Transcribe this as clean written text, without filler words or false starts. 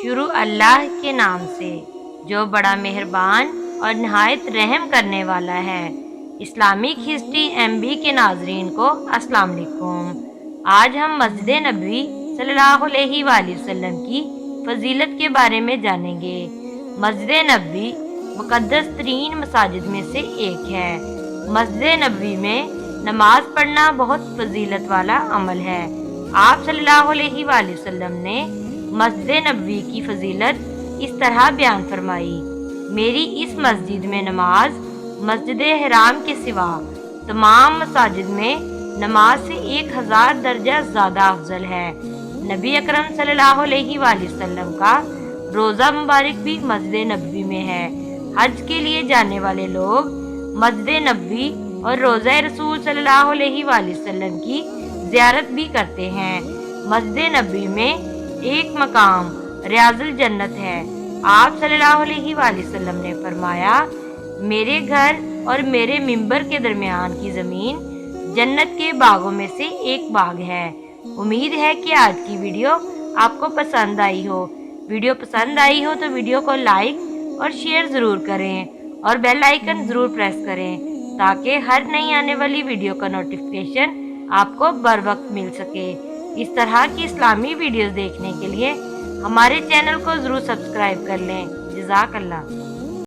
شروع اللہ کے نام سے جو بڑا مہربان اور نہایت رحم کرنے والا ہے۔ اسلامک ہسٹری MB کے ناظرین کو السلام علیکم۔ آج ہم مسجد نبوی صلی اللہ علیہ وآلہ وسلم کی فضیلت کے بارے میں جانیں گے۔ مسجد نبوی مقدس ترین مساجد میں سے ایک ہے۔ مسجد نبوی میں نماز پڑھنا بہت فضیلت والا عمل ہے۔ آپ صلی اللہ علیہ وآلہ وسلم نے مسجد نبوی کی فضیلت اس طرح بیان فرمائی: میری اس مسجد میں نماز مسجد حرام کے سوا تمام مساجد میں نماز سے 1000 درجہ زیادہ افضل ہے۔ نبی اکرم صلی اللہ علیہ وآلہ وسلم کا روضہ مبارک بھی مسجد نبوی میں ہے۔ حج کے لیے جانے والے لوگ مسجد نبوی اور روضہ رسول صلی اللہ علیہ وآلہ وسلم کی زیارت بھی کرتے ہیں۔ مسجد نبوی میں ایک مقام ریاض الجنت ہے۔ آپ صلی اللہ علیہ وآلہ وسلم نے فرمایا: میرے گھر اور میرے ممبر کے درمیان کی زمین جنت کے باغوں میں سے ایک باغ ہے۔ امید ہے کہ آج کی ویڈیو آپ کو پسند آئی ہو۔ ویڈیو پسند آئی ہو تو ویڈیو کو لائک اور شیئر ضرور کریں اور بیل آئیکن ضرور پریس کریں تاکہ ہر نئی آنے والی ویڈیو کا نوٹیفیکیشن آپ کو بر وقت مل سکے۔ اس طرح کی اسلامی ویڈیوز دیکھنے کے لیے ہمارے چینل کو ضرور سبسکرائب کر لیں۔ جزاک اللہ۔